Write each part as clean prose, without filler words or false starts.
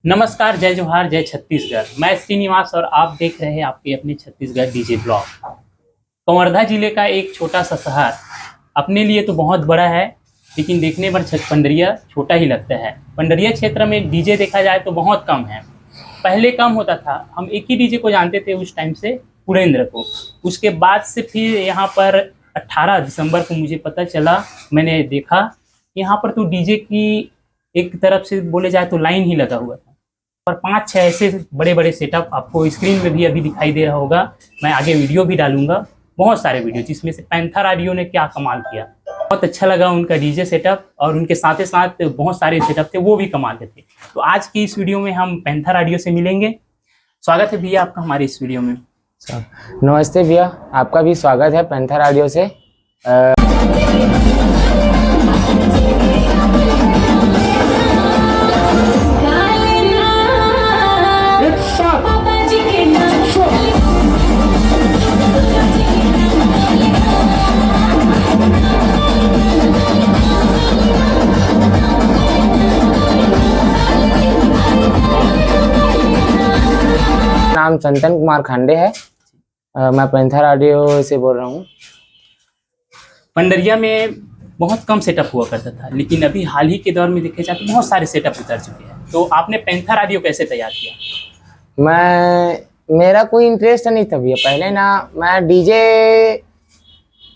नमस्कार, जय जोहार, जय छत्तीसगढ़। मैं श्रीनिवास और आप देख रहे हैं आपके अपने छत्तीसगढ़ डीजे ब्लॉग। कवर्धा जिले का एक छोटा सा शहर अपने लिए तो बहुत बड़ा है, लेकिन देखने पर पंडरिया छोटा ही लगता है। पंडरिया क्षेत्र में डीजे देखा जाए तो बहुत कम है। पहले कम होता था, हम एक ही डीजे को जानते थे उस टाइम से, पुरेंद्र को। उसके बाद से फिर यहाँ पर 18 दिसंबर को मुझे पता चला, मैंने देखा यहाँ पर तो डीजे की एक तरफ से बोले जाए तो लाइन ही लगा हुआ था। और 5-6 ऐसे बड़े बड़े सेटअप आपको स्क्रीन में भी अभी दिखाई दे रहा होगा। मैं आगे वीडियो भी डालूंगा, बहुत सारे वीडियो, जिसमें से पैंथर ऑडियो ने क्या कमाल किया। बहुत अच्छा लगा उनका डीजे सेटअप, और उनके साथ साथ बहुत सारे सेटअप थे वो भी कमाल के थे। तो आज की इस वीडियो में हम पैंथर ऑडियो से मिलेंगे। स्वागत है भैया आपका हमारे इस वीडियो में। नमस्ते भैया, आपका भी स्वागत है पैंथर ऑडियो से। नाम चंदन कुमार खांडे है। मैं पैंथर ऑडियो से बोल रहा हूँ। पंडरिया में बहुत कम सेटअप हुआ करता था, लेकिन अभी हाल ही के दौर में देखे जाए तो बहुत सारे सेटअप उतर चुके हैं। तो आपने पैंथर ऑडियो कैसे तैयार किया? मेरा कोई इंटरेस्ट नहीं था भैया। पहले ना मैं डीजे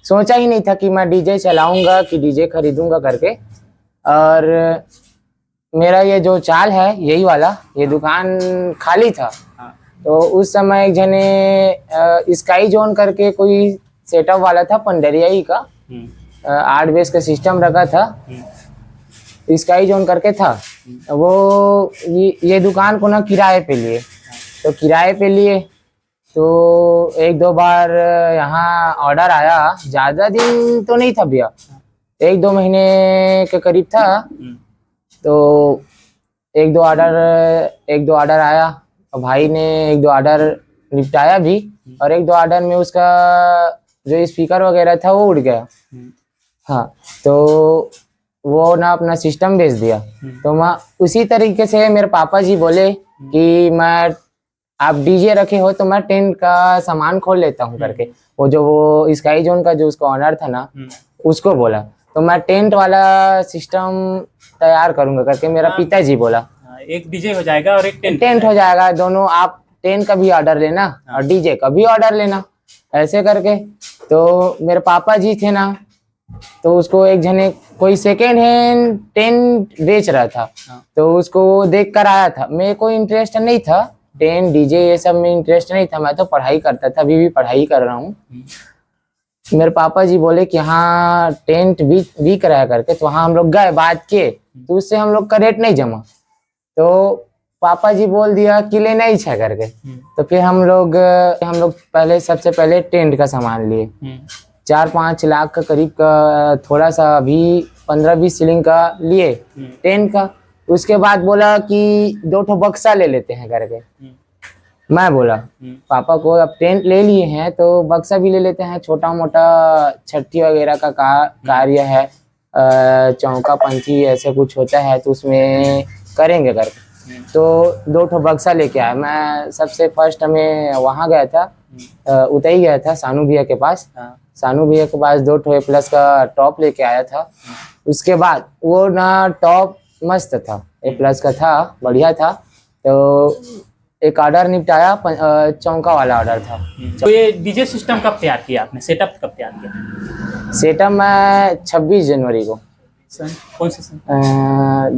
सोचा ही नहीं था कि मैं डीजे चलाऊंगा कि डीजे खरीदूंगा करके। और मेरा ये जो चाल है यही वाला, ये दुकान खाली था। तो उस समय एक जने स्काई जोन करके कोई सेटअप वाला था पंडरिया ही का, 8 बेस का सिस्टम रखा था, स्काई जोन करके था। वो ये दुकान को ना किराए पे लिए, तो किराए पे लिए तो 1-2 बार यहाँ ऑर्डर आया। ज़्यादा दिन तो नहीं था भैया, 1-2 महीने के करीब था। तो 1-2 ऑर्डर आया, और भाई ने 1-2 ऑर्डर निपटाया भी, और 1-2 ऑर्डर में उसका जो स्पीकर वगैरह था वो उड़ गया। हाँ, तो वो ना अपना सिस्टम बेच दिया। तो मैं उसी तरीके से, मेरे पापा जी बोले कि आप डीजे रखे हो तो मैं टेंट का सामान खोल लेता हूँ करके। वो स्काई जोन का जो उसका ऑनर था ना, उसको बोला तो मैं टेंट वाला सिस्टम तैयार करूंगा करके। मेरा पिताजी बोला एक डीजे हो जाएगा और एक टेंट हो जाएगा, दोनों। आप टेंट का भी ऑर्डर लेना और डीजे का भी ऑर्डर लेना, ऐसे करके। तो मेरे पापा जी थे ना, तो उसको एक जने कोई सेकेंड हैंड टेंट बेच रहा था, तो उसको देख कर आया था। मेरे को इंटरेस्ट नहीं था टेंट डीजे ये सब में, इंटरेस्ट नहीं था। मैं तो पढ़ाई करता था, अभी भी पढ़ाई कर रहा हूँ। मेरे पापा जी बोले कि हाँ टेंट भी कराया करके। तो वहाँ हम लोग गए, बात किए, तो उससे हम लोग का रेट नहीं जमा। तो पापा जी बोल दिया कि लेना ही है करके। तो फिर हम लोग सबसे पहले टेंट का सामान लिए, 4-5 लाख का करीब का, थोड़ा सा अभी 15-20 सीलिंग का लिए टेंट का। उसके बाद बोला कि 2 ठो बक्सा ले लेते हैं करके। मैं बोला पापा को, अब टेंट ले लिए हैं तो बक्सा भी ले लेते हैं, छोटा मोटा छठी वगैरह का कार्य है, चौका पंथी ऐसे कुछ होता है तो उसमें करेंगे करके। तो 2 ठो बक्सा लेके आया। मैं सबसे फर्स्ट हमें वहाँ गया था, उतई गया था सानू भैया के पास। सानू भैया के पास 2 ठो A+ का टॉप लेके आया था। उसके बाद वो ना टॉप मस्त था, A+ का था, बढ़िया था। तो एक ऑर्डर निपटाया, चौका वाला ऑर्डर था। तो ये डीजे सिस्टम कब तैयार किया आपने? सेटअप कब तैयार किया? सेटअप मैं 26 जनवरी को। कौन से सन?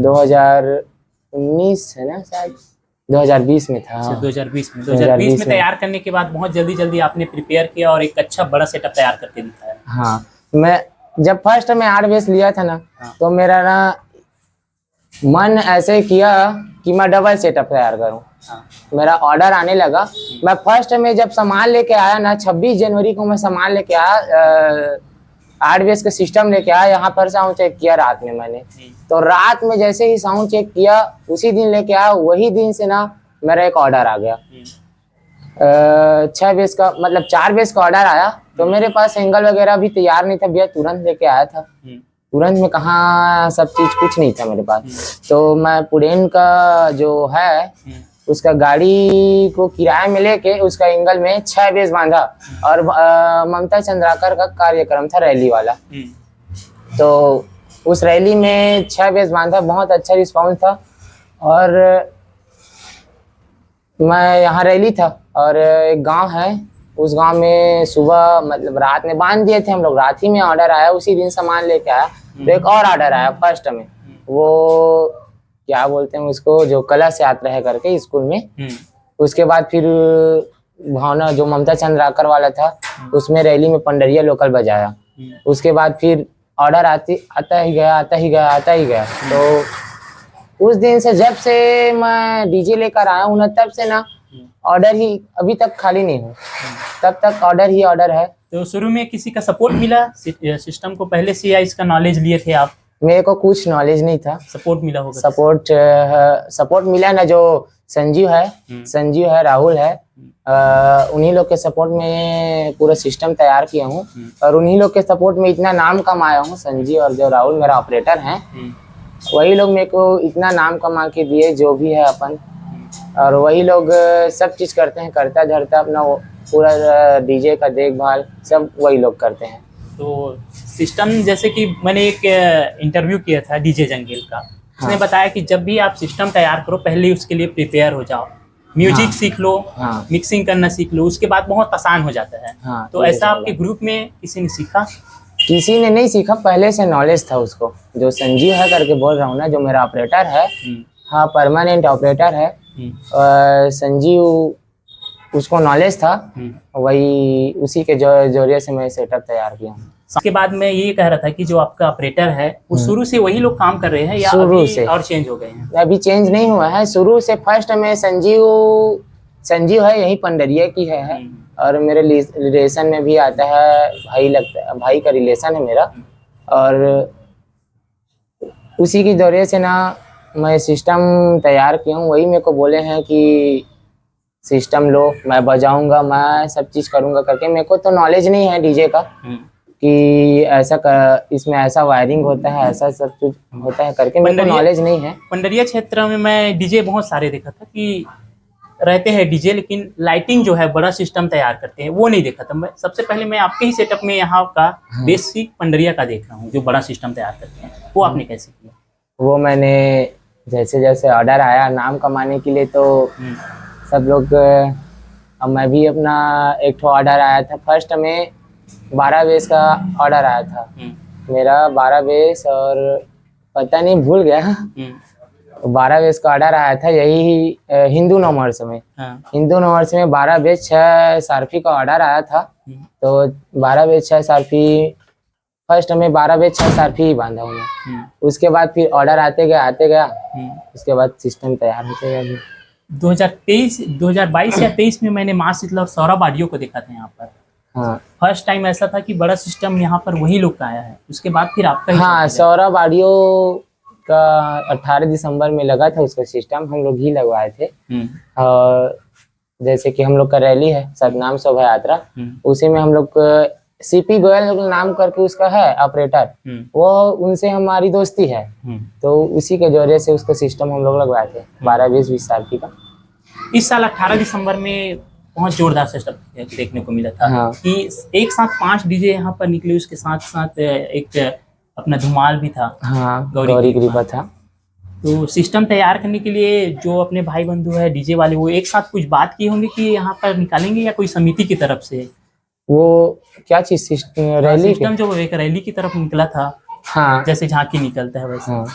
2019 है ना, शायद 2020 में था। 2020 में तैयार करने के बाद बहुत जल्दी आपने प्रिपेयर किया और एक अच्छा बड़ा सेटअप तैयार करके दिखाया। हाँ, मैं जब फर्स्ट में 8 बेस लिया था ना, तो मेरा ना मन ऐसे किया कि मैं डबल सेटअप तैयार करूं। मेरा ऑर्डर आने लगा। मैं फर्स्ट में जब सामान लेके आया ना, 26 जनवरी को मैं सामान लेके आया, 8 बेस का सिस्टम लेके आया। यहाँ पर साउंड चेक किया रात में मैंने। तो रात में जैसे ही साउंड चेक किया, उसी दिन लेके आया, वही दिन से ना मेरा एक ऑर्डर आ गया। 6 बेस का, मतलब 4 बेस का ऑर्डर आया। तो मेरे पास एंगल वगैरह भी तैयार नहीं था भैया, तुरंत लेके आया था। तुरंत में कहाँ सब चीज कुछ नहीं था मेरे पास। तो मैं पुडेन का जो है उसका गाड़ी को किराए में लेके उसका एंगल में 6 बेस बांधा और ममता चंद्राकर का कार्यक्रम था रैली वाला। तो उस रैली में 6 बेस बांधा, बहुत अच्छा रिस्पांस था। और मैं यहाँ रैली था और एक गांव है, उस गांव में सुबह मतलब रात में बांध दिए थे हम लोग, रात ही में ऑर्डर आया, उसी दिन सामान लेके आया। तो एक और ऑर्डर आया फर्स्ट में, वो क्या बोलते हैं उसको, जो कलश यात्रा है करके स्कूल में। उसके बाद फिर भावना जो ममता चंद्राकर वाला था उसमें रैली में पंडरिया लोकल बजाया। उसके बाद फिर ऑर्डर आता ही गया। तो उस दिन से जब से मैं डीजे लेकर आया हूँ ना, तब से ना ऑर्डर ही अभी तक खाली नहीं हूँ, तब तक ऑर्डर ही ऑर्डर है। तो शुरू में किसी का सपोर्ट मिला सिस्टम को पहले से, या इसका नॉलेज लिए थे आप? मेरे को कुछ नॉलेज नहीं था। सपोर्ट मिला होगा? सपोर्ट मिला ना, जो संजीव है, राहुल है, उन्हीं लोग के सपोर्ट में पूरा सिस्टम तैयार किया हूँ और उन्हीं लोग के सपोर्ट में इतना नाम कमाया हूँ। संजीव और जो राहुल मेरा ऑपरेटर हैं, वही लोग मेरे को इतना नाम कमा के दिए जो भी है अपन। और वही लोग सब चीज करते हैं, करता धरता अपना पूरा डीजे का देखभाल सब वही लोग करते हैं। तो सिस्टम, जैसे कि मैंने एक इंटरव्यू किया था डीजे जंगल का, उसने बताया कि जब भी आप सिस्टम तैयार करो पहले उसके लिए प्रिपेयर हो जाओ, म्यूजिक सीख लो, मिक्सिंग करना सीख लो, उसके बाद बहुत आसान हो जाता है। तो ऐसा आपके ग्रुप में किसी ने सीखा? किसी ने नहीं सीखा, पहले से नॉलेज था उसको। जो संजीव है करके बोल रहा हूँ ना, जो मेरा ऑपरेटर है, हाँ परमानेंट ऑपरेटर है, संजीव, उसको नॉलेज था, वही उसी के जरिए से मैं सेटअप तैयार किया हूँ। उसके बाद मैं ये कह रहा था कि जो आपका ऑपरेटर है वो शुरू से वही लोग काम कर रहे हैं या शुरू अभी से और चेंज हो गए हैं? अभी चेंज नहीं हुआ है, शुरू से फर्स्ट में संजीव है, यही पंडरिया की है। और मेरे रिलेशन में भी आता है, भाई लगता है, भाई का रिलेशन है मेरा। और उसी की जरिए से ना मैं सिस्टम तैयार किया हूँ। वही मेरे को बोले हैं कि सिस्टम लो, मैं बजाऊंगा, मैं सब चीज करूंगा करके। मेरे को तो नॉलेज नहीं है डीजे का कि इसमें ऐसा वायरिंग होता है, ऐसा सब कुछ होता है करके, मेरे को नॉलेज नहीं है। पंडरिया क्षेत्र में मैं डीजे बहुत सारे देखा था कि रहते हैं डीजे, लेकिन लाइटिंग जो है बड़ा सिस्टम तैयार करते हैं, वो नहीं देखा था। मैं सबसे पहले मैं आपके ही सेटअप में यहाँ का बेसिक पंडरिया का देख रहा हूँ, जो बड़ा सिस्टम तैयार करते हैं। वो आपने कैसे किया? वो मैंने जैसे जैसे ऑर्डर आया नाम कमाने के लिए, तो सब लोग, अब मैं भी अपना एक ठो ऑर्डर आया था फर्स्ट में, 12 बेस का ऑर्डर आया था मेरा, 12 बेस और पता नहीं भूल गया, 12 बेस का ऑर्डर आया था, यही हिंदू नॉमर्स में। हिंदू नॉमर्स में 12 बेस 6 सारफी का ऑर्डर आया था। तो 12 बेस 6 सारफी, फर्स्ट में 12 बेस 6 सारफी ही बांधा हूँ मैं। उसके बाद फिर ऑर्डर आते गया, उसके बाद सिस्टम तैयार होते गया। 2022 या 23 में मैंने माँ शीतला और सौरभ ऑडियो को देखा था यहाँ पर। हाँ, फर्स्ट टाइम ऐसा था कि बड़ा सिस्टम यहाँ पर वही लोग का आया है, उसके बाद फिर आपका ही। हाँ, सौरभ ऑडियो का 18 दिसंबर में लगा था उसका सिस्टम, हम लोग ही लगवाए थे। और जैसे कि हम लोग का रैली है सतनाम शोभा यात्रा, उसी में हम लोग सीपी गोयल नाम करके उसका है ऑपरेटर, वो उनसे हमारी दोस्ती है। तो उसी के जरिए से उसका सिस्टम हम लोग लगवाए थे 12-20 साल की का। इस साल 18 दिसंबर में बहुत जोरदार सिस्टम देखने को मिला था। हाँ। कि एक साथ 5 डीजे यहाँ पर निकले, उसके साथ साथ एक अपना धुमाल भी था। हाँ, गौरी कृपा था। तो सिस्टम तैयार करने के लिए जो अपने भाई बंधु है डीजे वाले, वो एक साथ कुछ बात किए होंगे कि यहाँ पर निकालेंगे, या कोई समिति की तरफ से? वो क्या चीज, रैली सिस्टम जो एक रैली की तरफ निकला था। हाँ, जैसे झांकी निकलता है वैसे। हाँ,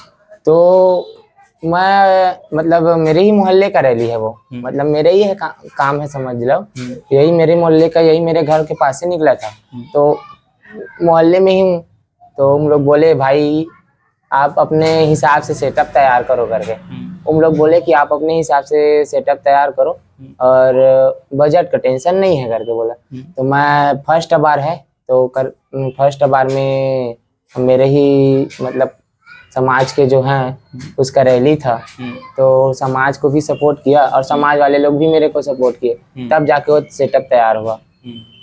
तो मैं मतलब मेरे ही मोहल्ले का रैली है वो, मतलब मेरे ही है काम है, समझ लो। यही मेरे मोहल्ले का, यही मेरे घर के पास से निकला था। तो मोहल्ले में ही हूँ, तो हम लोग बोले भाई आप अपने हिसाब से सेटअप तैयार करो करके। हम लोग बोले कि आप अपने हिसाब से सेटअप तैयार करो और बजट का टेंशन नहीं है करके बोला। तो मैं फर्स्ट बार है, तो फर्स्ट बार में मेरे ही मतलब समाज के जो हैं उसका रैली था, तो समाज को भी सपोर्ट किया और समाज वाले लोग भी मेरे को सपोर्ट किए, तब जाके वो सेटअप तैयार हुआ।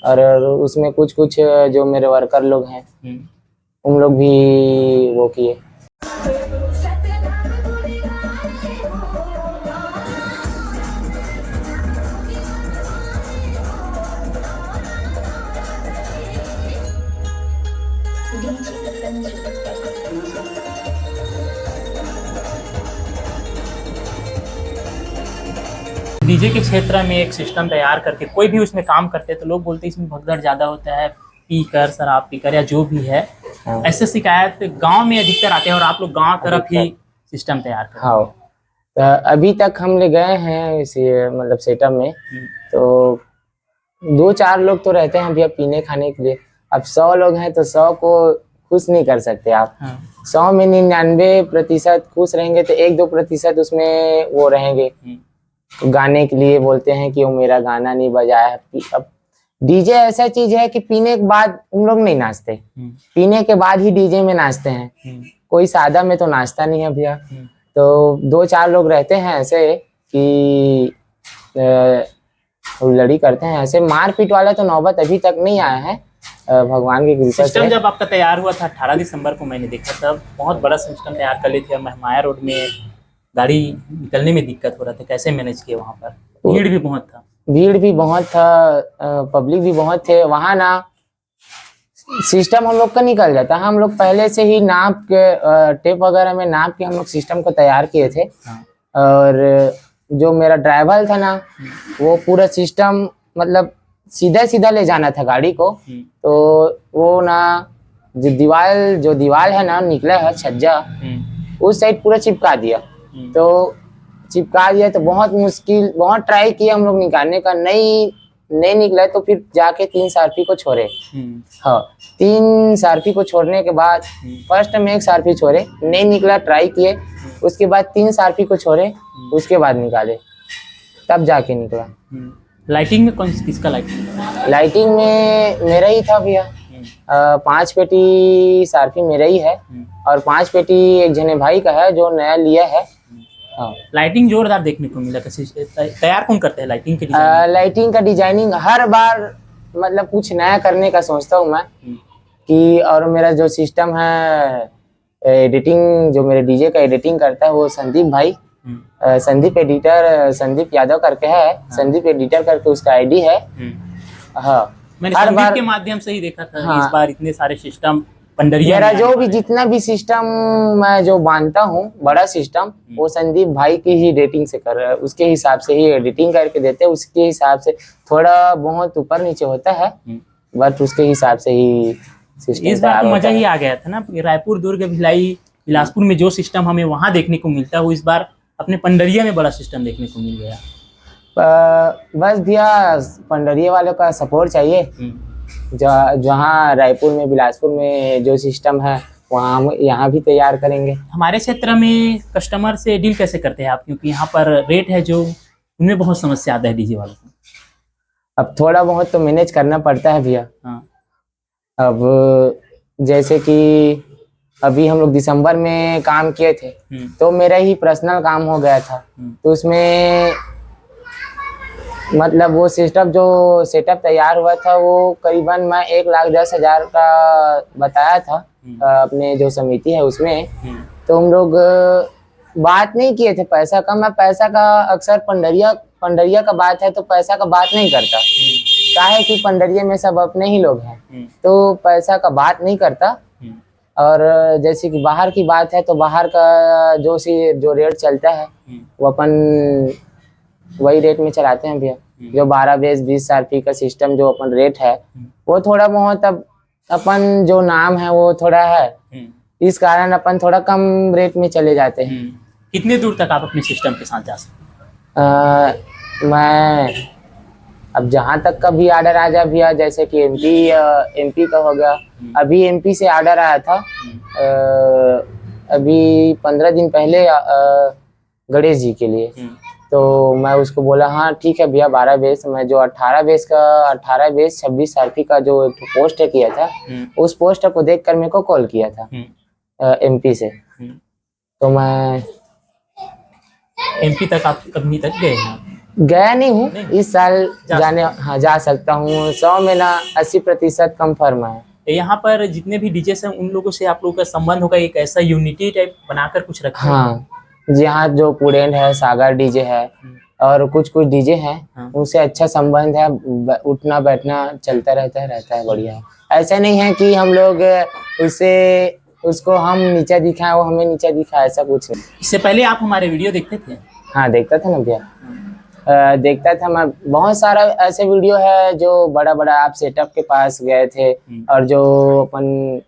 और उसमें कुछ जो मेरे वर्कर लोग हैं उन लोग भी वो किए। डीजे के क्षेत्र में एक सिस्टम तैयार करके कोई भी उसमें काम करते हैं तो लोग बोलते हैं इसमें भगदड़ ज़्यादा होता है, पी कर शराब पी कर या जो भी है। हाँ। ऐसे शिकायत गांव में अधिकतर आते हैं और आप लोग गांव तरफ ही सिस्टम तैयार करते हैं। हाँ, तो अभी तक हम ले गए हैं इसी मतलब सेटअप में, तो 2-4 लोग तो रहते हैं भैया पीने खाने के लिए। अब 100 लोग हैं तो 100 को खुश नहीं कर सकते आप। हाँ। 100 में 99% खुश रहेंगे तो 1-2% उसमें वो रहेंगे गाने के लिए बोलते हैं कि वो मेरा गाना नहीं बजाया। अब डीजे ऐसा चीज है कि पीने के बाद उन लोग नहीं नाचते, पीने के बाद ही डीजे में नाचते हैं। कोई सादा में तो नाचता नहीं है भैया। तो 2-4 लोग रहते हैं ऐसे कि लड़ी करते हैं। ऐसे मारपीट वाला तो नौबत अभी तक नहीं आया है, भगवान की कृपा से। सिस्टम जब आपका तैयार हुआ था 18 दिसंबर को मैंने देखा, तब बहुत बड़ा सिस्टम तैयार कर लेते थे। महमाया रोड में गाड़ी निकलने में दिक्कत हो रहा था, कैसे मैनेज किए? वहाँ पर भीड़ भी बहुत था। भीड़ भी बहुत था, पब्लिक भी बहुत थे वहाँ ना। सिस्टम हम लोग का निकल जाता, हम लोग पहले से ही नाप के टेप वगैरह में नाप के हम लोग सिस्टम को तैयार किए थे। हाँ। और जो मेरा ड्राइवर था ना, वो पूरा सिस्टम मतलब सीधा सीधा ले जाना था गाड़ी को। तो वो ना जो दीवार है ना निकला है छज्जा, उस साइड पूरा चिपका दिया। तो चिपका दिया तो बहुत मुश्किल, बहुत ट्राई किया हम लोग निकालने का, नहीं निकला। तो फिर जाके 3 सारपी को छोड़े। हाँ, 3 सारपी को छोड़ने के बाद फर्स्ट में 1 सारपी छोड़े, नहीं निकला, ट्राई किए। उसके बाद 3 सारपी को छोड़े, उसके बाद निकाले, तब जाके निकला। लाइटिंग में किसका लाइटिंग? लाइटिंग में मेरा ही था भैया। 5 पेटी सारपी मेरा ही है और 5 पेटी एक जने भाई का है जो नया लिया है। हाँ। लाइटिंग जोरदार देखने को मिला। कैसे तैयार कौन करते हैं लाइटिंग के लाइटिंग का डिजाइनिंग? हर बार मतलब कुछ नया करने का सोचता हूँ मैं कि। और मेरा जो सिस्टम है एडिटिंग, जो मेरे डीजे का एडिटिंग करता है वो संदीप भाई, संदीप एडिटर, संदीप यादव करके है। संदीप एडिटर करके उसका आईडी है। हाँ, मैंने संदीप के माध्यम से ही देखा था। हाँ। इस बार इतने सारे सिस्टम पंडरिया मेरा जो भी जितना भी सिस्टम मैं जो मानता हूँ बड़ा सिस्टम, वो संदीप भाई की ही रेटिंग से कर रहा है, उसके हिसाब से ही एडिटिंग करके देते हैं। उसके हिसाब से थोड़ा बहुत ऊपर नीचे होता है, बट उसके हिसाब से ही सिस्टम। इस बार तो मजा ही आ गया था ना। रायपुर, दुर्ग, भिलाई, बिलासपुर में जो सिस्टम हमें वहाँ देखने को मिलता है, वो इस बार अपने पंडरिया में बड़ा सिस्टम देखने को मिल गया। बस भैया पंडरिया वालों का सपोर्ट चाहिए। जहाँ रायपुर में, बिलासपुर में जो सिस्टम है वहाँ यहाँ भी तैयार करेंगे। हमारे क्षेत्र में कस्टमर से डील कैसे करते हैं आप? क्योंकि यहाँ पर रेट है जो, उनमें बहुत समस्या आता है डीजे वालों को। अब थोड़ा बहुत तो मैनेज करना पड़ता है भैया। हाँ। अब जैसे कि अभी हम लोग दिसंबर में काम किए थे, तो मेरा ही पर्सनल काम हो गया था। तो उसमें मतलब वो सिस्टम जो सेटअप तैयार हुआ था वो करीबन मैं 1,10,000 का बताया था अपने जो समिति है उसमें। तो हम लोग बात नहीं किए थे पैसा का। मैं पैसा का अक्सर पंडरिया का बात है तो पैसा का बात नहीं करता, क्या है कि पंडरिया में सब अपने ही लोग हैं तो पैसा का बात नहीं करता। और जैसे कि बाहर की बात है तो बाहर का जो रेट चलता है वो अपन वही रेट में चलाते हैं भैया। जो 12 बेस 20 सारपी का सिस्टम जो अपन रेट है वो थोड़ा बहुत, अब अपन जो नाम है वो थोड़ा है, इस कारण अपन थोड़ा कम रेट में चले जाते हैं। कितने दूर तक आप अपने सिस्टम के साथ जा सकते हैं? मैं अब जहाँ तक का भी ऑर्डर आ जाए भैया, जैसे कि एमपी का हो गया। अभी एमपी से ऑर्डर आया था अभी 15 दिन पहले गणेश जी के लिए। तो मैं उसको बोला हाँ ठीक है भैया 12 बेस। मैं जो 18 बेस 26 सारपी का जो पोस्ट किया था, उस पोस्ट को देखकर मेरे को कॉल किया था एमपी से। तो मैं एमपी तक आप कभी तक गए हैं? गया नहीं हूँ, इस साल जाने हाँ जा सकता हूँ। 100 में ना 80% कंफर्म है। यहाँ पर जितने भी डीजे हैं उन लोगों से आप लोगों का संबंध होगा, एक ऐसा यूनिटी टाइप बनाकर कुछ रखा है? हाँ जी, हाँ, जो पुडेंट है, सागर डीजे है और कुछ कुछ डीजे हैं, हाँ। उनसे अच्छा संबंध है। उठना बैठना चलता रहता है बढ़िया। ऐसा नहीं है कि हम लोग उससे उसको हम नीचा दिखाएं, वो हमें नीचा दिखाए, ऐसा कुछ नहीं। इससे पहले आप हमारे वीडियो देखते थे? हाँ, देखता था ना भैया। देखता था मैं। बहुत सारा ऐसे वीडियो है जो बड़ा बड़ा आप सेटअप के पास गए थे, और जो अपन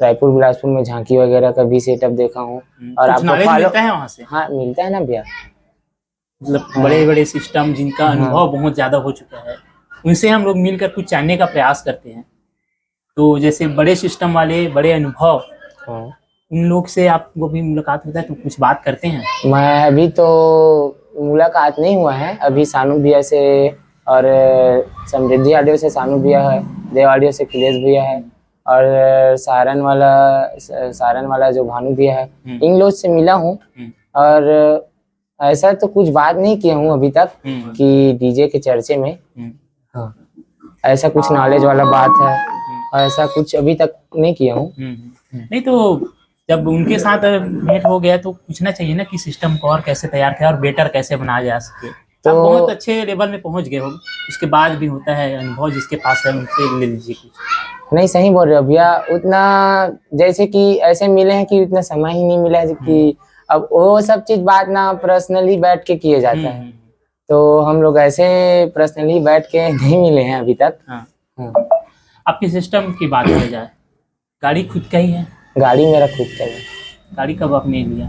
रायपुर बिलासपुर में झांकी वगैरह का भी सेटअप देखा हूँ। और कुछ आपको नॉलेज फॉलो, मिलता है वहाँ से? हाँ, मिलता है ना भैया। मतलब बड़े बड़े सिस्टम जिनका अनुभव बहुत ज्यादा हो चुका है, उनसे हम लोग मिलकर कुछ जानने का प्रयास करते हैं। तो जैसे बड़े सिस्टम वाले, बड़े अनुभव, हाँ। उन लोग से आपको भी मुलाकात होता है तो कुछ बात करते हैं? मैं अभी तो मुलाकात नहीं हुआ है अभी। सानू भैया से और समृद्धि ऑडियो से सानू भैया है, देव ऑडियो से अखिलेश भैया है, और सारन वाला जो भानु भैया है, इन लोग से मिला हूँ। और ऐसा तो कुछ बात नहीं किया हूँ अभी तक कि डीजे के चर्चे में। हाँ, ऐसा कुछ नॉलेज वाला बात है, ऐसा कुछ अभी तक नहीं किया हूँ। नहीं तो जब उनके साथ भेंट हो गया तो पूछना चाहिए ना कि सिस्टम को और कैसे तैयार किया और बेटर कैसे बनाया जा सके। तो आप बहुत अच्छे लेवल में पहुंच गए हो, उसके बाद भी होता है अनुभव जिसके पास है उनसे ले लीजिए कुछ। नहीं, सही बोल रहे हो भैया। उतना जैसे कि ऐसे मिले हैं कि उतना समय ही नहीं मिला है कि अब वो सब चीज बात ना पर्सनली बैठ के किए जाता है। तो हम लोग ऐसे पर्सनली बैठ के नहीं मिले हैं अभी तक। हाँ। आपके सिस्टम की बात की जाए, गाड़ी खुद का ही है? गाड़ी मेरा खुद का है। गाड़ी कब आपने लिया?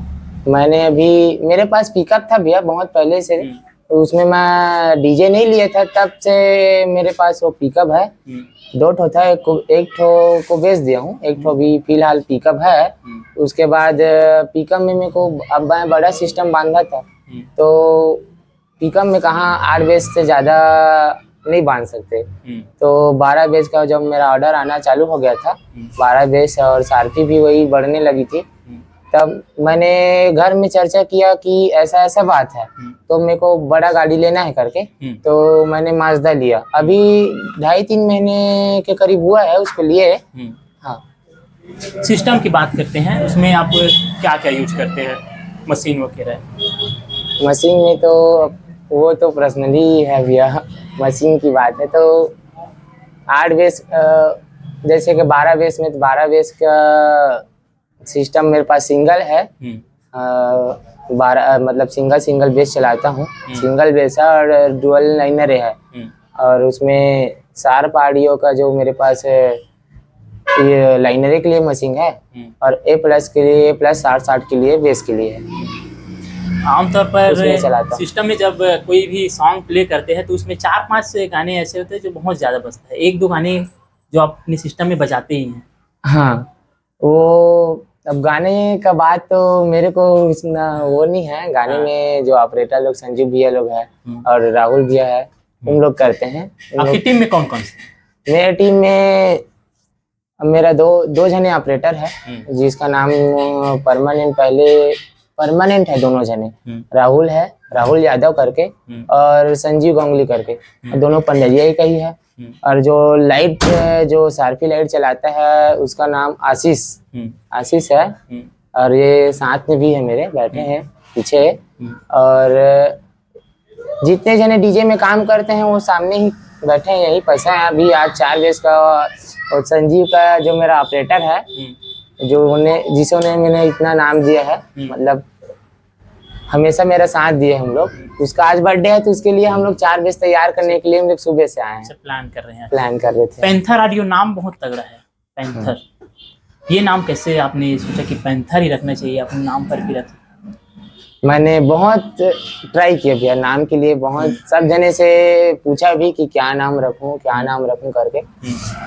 मैंने अभी, मेरे पास पिकअप था भैया बहुत पहले से, तो उसमें मैं डीजे नहीं लिया था, तब से मेरे पास वो पिकअप है। 2 ठो था, एक ठो को बेच दिया हूँ, एक ठो अभी फिलहाल पिकअप है। उसके बाद पिकअप में मेरे को अब मैं बड़ा सिस्टम बांधा था, तो पिकअप में कहाँ 8 बेस से ज़्यादा नहीं बांध सकते। तो 12 बेस का जब मेरा ऑर्डर आना चालू हो गया था, 12 बेस और सारथी भी वही बढ़ने लगी थी, तब मैंने घर में चर्चा किया कि ऐसा ऐसा बात है, तो मेरे को बड़ा गाड़ी लेना है करके, तो मैंने माजदा लिया। अभी 2.5-3 महीने के करीब हुआ है उसको लिए। हाँ, सिस्टम की बात करते हैं, उसमें आप क्या क्या यूज करते हैं, मशीन वगैरह? मशीन में तो वो तो पर्सनली है भैया, मशीन की बात है तो 8 बेस, जैसे कि 12 बेस में, तो 12 बेस का सिस्टम मेरे पास सिंगल है। 12 मतलब सिंगल बेस चलाता हूँ। सिंगल बेस है और डुअल लाइनर है, और उसमें शार्प ऑडियो का जो मेरे पास है, ये लाइनर के लिए मशीन है, और A+ के लिए, A+ 60 के लिए, बेस के लिए है। आमतौर पर सिस्टम में जब कोई भी सॉन्ग प्ले करते हैं तो उसमें 4-5 गाने ऐसे होते हैं जो बहुत ज़्यादा बजता है, 1-2 गाने जो आप अपने सिस्टम में बजाते ही हैं। हाँ, वो अब गाने का बात तो मेरे को इतना वो नहीं है। गाने में जो ऑपरेटर लोग, संजीव भैया लोग है और राहुल भैया है, उन लोग करते हैं। आपकी टीम में कौन कौन से? मेरी टीम में मेरा दो जने ऑपरेटर है, जिसका नाम परमानेंट है दोनों जने। राहुल है, राहुल यादव करके, और संजीव गांगुली करके, दोनों पंडरिया का ही है। और जो लाइट, जो सार्फी लाइट चलाता है, उसका नाम आशीष है। और ये साथ में भी है मेरे, बैठे हैं पीछे। और जितने जने डीजे में काम करते हैं वो सामने ही बैठे हैं, यही पैसा है। अभी आज 4 बेस का और संजीव का जो मेरा ऑपरेटर है, जिसने मैंने इतना नाम दिया है, मतलब हमेशा मेरा साथ दिए हम लोग। उसका आज बर्थडे है, तो उसके लिए हम लोग 4 बेस तैयार करने के लिए हम लोग सुबह से आए हैं। प्लान कर रहे हैं? प्लान कर रहे थे। पैंथर ऑडियो नाम बहुत तगड़ा है, पैंथर। ये नाम कैसे आपने सोचा कि पैंथर ही रखना चाहिए, अपने नाम पर भी रख? मैंने बहुत ट्राई किया भैया नाम के लिए, बहुत सब जने से पूछा भी कि क्या नाम रखूं करके।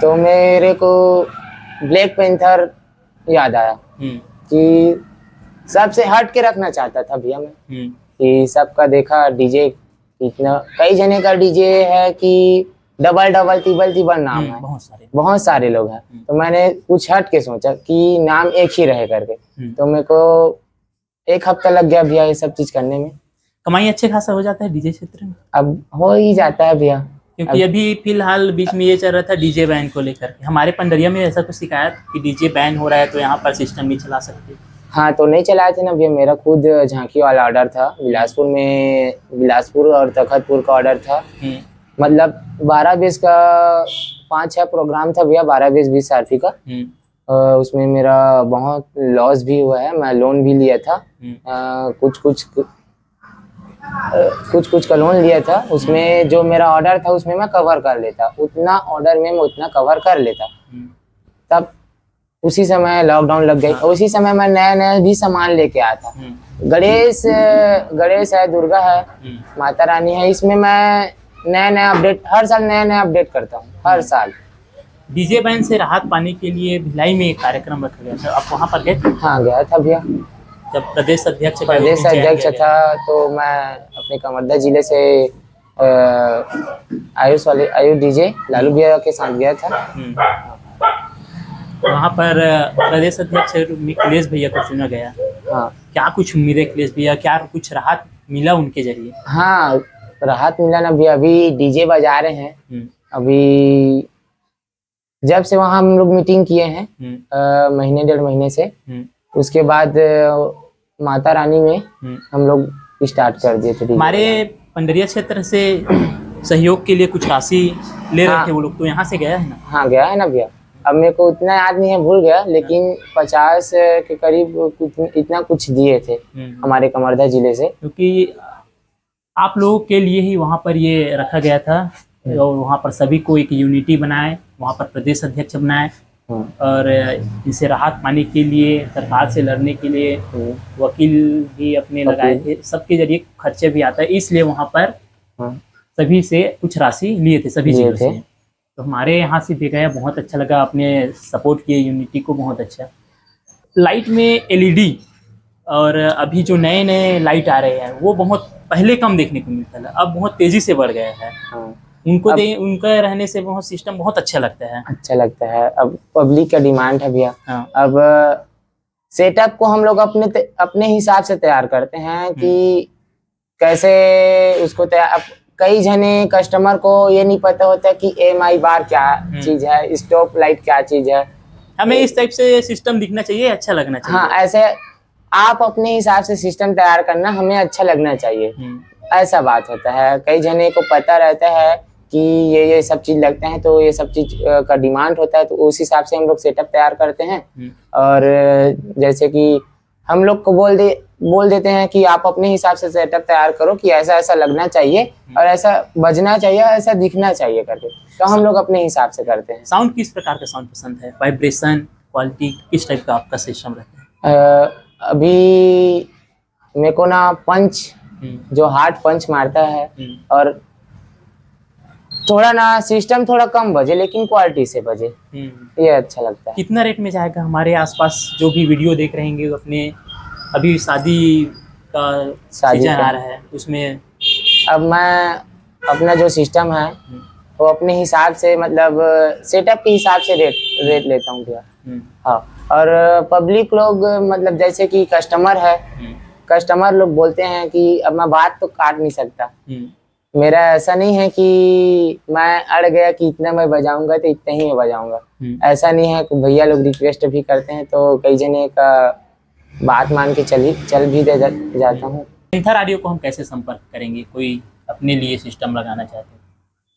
तो मेरे को ब्लैक पैंथर याद आया कि सबसे हट के रखना चाहता था भैया मैं, कि सबका देखा डीजे इतना, कई जने का डीजे है कि डबल तिबल नाम है, बहुत सारे लोग हैं। तो मैंने कुछ हट के सोचा कि नाम एक ही रहे करके। तो मेरे को 1 हफ्ता लग गया भैया ये सब चीज करने में। कमाई अच्छे खासा हो जाता है डीजे क्षेत्र में? अब हो ही जाता है भैया, क्योंकि अभी फिलहाल बीच में ये चल रहा था डीजे बैन को लेकर के, हमारे पंडरिया में ऐसा कुछ शिकायत कि डीजे बैन हो रहा है तो यहाँ पर सिस्टम नहीं चला सकते। हाँ तो नहीं चलाए थे ना भैया, मेरा खुद झांकी वाला ऑर्डर था बिलासपुर में, बिलासपुर और तखतपुर का ऑर्डर था। मतलब 12-20 का 5-6 प्रोग्राम था भैया, 12-20 सारथी का। उसमें मेरा बहुत लॉस भी हुआ है, मैं लोन भी लिया था। कुछ का लोन लिया था। उसमें जो मेरा ऑर्डर था उसमें मैं कवर कर लेता, उतना ऑर्डर में मैं उतना कवर कर लेता। तब उसी समय लॉकडाउन लग गई, उसी समय मैं नया नया भी सामान लेके आया था। गणेश है, दुर्गा है, माता रानी है, इसमें मैं नया नया अपडेट, हर साल नया नया अपडेट करता हूँ, हर साल। डीजे बैन से राहत पाने के लिए भिलाई में एक कार्यक्रम रखा गया था, आप वहाँ पर गए थे? हाँ गया था भैया। जब प्रदेश अध्यक्ष था तो मैं अपने कवर्धा जिले से आयुष डीजे लालू भैया के साथ गया था। वहाँ पर प्रदेश अध्यक्ष अखिलेश भैया को चुना गया। हाँ, क्या कुछ उम्मीद है अखिलेश भैया, क्या कुछ राहत मिला उनके जरिए? हाँ राहत मिला ना भैया, अभी डीजे बजा रहे हैं। अभी जब से वहाँ हम लोग मीटिंग किए हैं महीने 1.5 महीने से, उसके बाद माता रानी में हम लोग स्टार्ट कर दिए थे। हमारे पंडरिया क्षेत्र से सहयोग के लिए कुछ राशि ले रहे थे वो लोग, तो यहाँ से गया है ना? हाँ गया है ना भैया। अब मेरे को उतना याद नहीं है, भूल गया, लेकिन 50 के करीब इतना कुछ दिए थे हमारे कवर्धा जिले से। क्योंकि आप लोगों के लिए ही वहाँ पर ये रखा गया था और वहाँ पर सभी को एक यूनिटी बनाए, वहाँ पर प्रदेश अध्यक्ष बनाए और इसे राहत पाने के लिए, सरकार से लड़ने के लिए वकील भी अपने लगाए थे, सबके जरिए खर्चे भी आता है, इसलिए वहाँ पर सभी से कुछ राशि लिए थे, सभी जिलों से। तो हमारे यहाँ से भी गया, बहुत अच्छा लगा, आपने सपोर्ट किए यूनिटी को, बहुत अच्छा। लाइट में एलईडी और अभी जो नए नए लाइट आ रहे हैं वो बहुत पहले कम देखने को मिलता था, अब बहुत तेजी से बढ़ गया है। उनका रहने से बहुत सिस्टम बहुत अच्छा लगता है। अच्छा लगता है, अब पब्लिक का डिमांड है भैया। अब सेटअप को हम लोग अपने हिसाब से तैयार करते हैं कि कैसे उसको तैयार। कई जने कस्टमर को ये नहीं पता होता कि EMI बार क्या चीज है, स्टॉप लाइट क्या चीज है। हमें इस टाइप से सिस्टम दिखना चाहिए, अच्छा लगना चाहिए। हाँ, ऐसे आप अपने हिसाब से सिस्टम तैयार करना, हमें अच्छा लगना चाहिए, ऐसा बात होता है। कई जने को पता रहता है कि ये सब चीज लगते हैं, तो ये सब चीज का डिमांड होता है, तो उस हिसाब से हम लोग सेटअप तैयार करते हैं। और जैसे कि हम लोग को बोल देते हैं कि आप अपने हिसाब से सेटअप तैयार करो कि ऐसा ऐसा लगना चाहिए और ऐसा बजना चाहिए, ऐसा दिखना चाहिए करके, तो हम लोग अपने हिसाब से करते हैं। साउंड किस प्रकार का साउंड पसंद है, वाइब्रेशन, क्वालिटी, किस टाइप का आपका सिस्टम रहता है? अभी मेरे को ना पंच, जो हार्ड पंच मारता है, और थोड़ा ना सिस्टम थोड़ा कम बजे लेकिन क्वालिटी से बजे, ये अच्छा लगता है। कितना रेट में जाएगा? हमारे आसपास जो भी वीडियो देख रहे हैं, अपने अभी शादी का सीजन आ रहा है, उसमें अब मैं अपना जो सिस्टम है वो अपने हिसाब से, मतलब सेटअप के हिसाब से रेट लेता हूँ भैया। हाँ, और पब्लिक लोग, मतलब जैसे कि कस्टमर है, कस्टमर लोग बोलते हैं कि अब मैं बात तो काट नहीं सकता, मेरा ऐसा नहीं है कि मैं अड़ गया कि इतना मैं बजाऊंगा तो इतना ही मैं बजाऊंगा, ऐसा नहीं है। भैया लोग रिक्वेस्ट भी करते हैं तो कई जने का बात मान के चल भी जाता हूँ। पेंथर ऑडियो को हम कैसे संपर्क करेंगे, कोई अपने लिए सिस्टम लगाना चाहते हैं?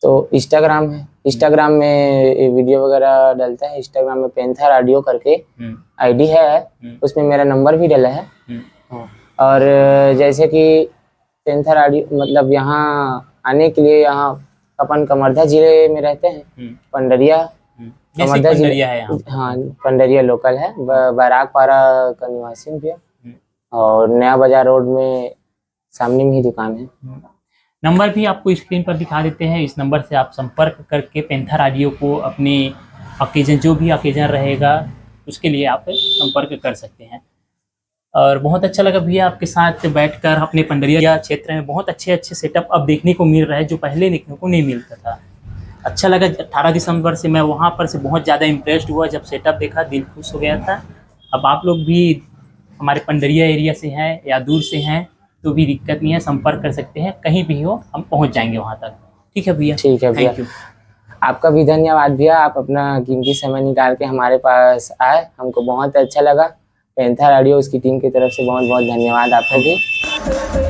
तो इंस्टाग्राम है, इंस्टाग्राम में वीडियो वगैरह डालता है, इंस्टाग्राम में पेंथर ऑडियो करके आईडी है, उसमें मेरा नंबर भी डाला है। और जैसे कि पेंथर ऑडियो, मतलब यहाँ आने के लिए, यहाँ अपन कवर्धा जिले में रहते हैं, पंडरिया, कवर्धा जिले है। हाँ, पंडरिया लोकल है, बैरागपारा का निवासी हूँ भैया, और नया बाजार रोड में सामने में ही दुकान है। नंबर भी आपको स्क्रीन पर दिखा देते हैं, इस नंबर से आप संपर्क करके पेंथर ऑडियो को अपने ओकेजन, जो भी ओकेजन रहेगा उसके लिए आप संपर्क कर सकते हैं। और बहुत अच्छा लगा भैया आपके साथ बैठकर, अपने पंडरिया क्षेत्र में बहुत अच्छे अच्छे सेटअप अब देखने को मिल रहा है, जो पहले देखने को नहीं मिलता था। अच्छा लगा। 18 दिसंबर से मैं वहाँ पर से बहुत ज़्यादा इम्प्रेस्ड हुआ, जब सेटअप देखा दिल खुश हो गया था। अब आप लोग भी हमारे पंडरिया एरिया से हैं या दूर से हैं तो भी दिक्कत नहीं है, संपर्क कर सकते हैं, कहीं भी हो हम पहुँच जाएंगे वहाँ तक। ठीक है भैया, ठीक है भैया। Thank you. आपका भी धन्यवाद भैया, आप अपना कीमती समय निकाल के हमारे पास आए, हमको बहुत अच्छा लगा। पैंथर ऑडियो उसकी टीम की तरफ से बहुत बहुत धन्यवाद आपको भी।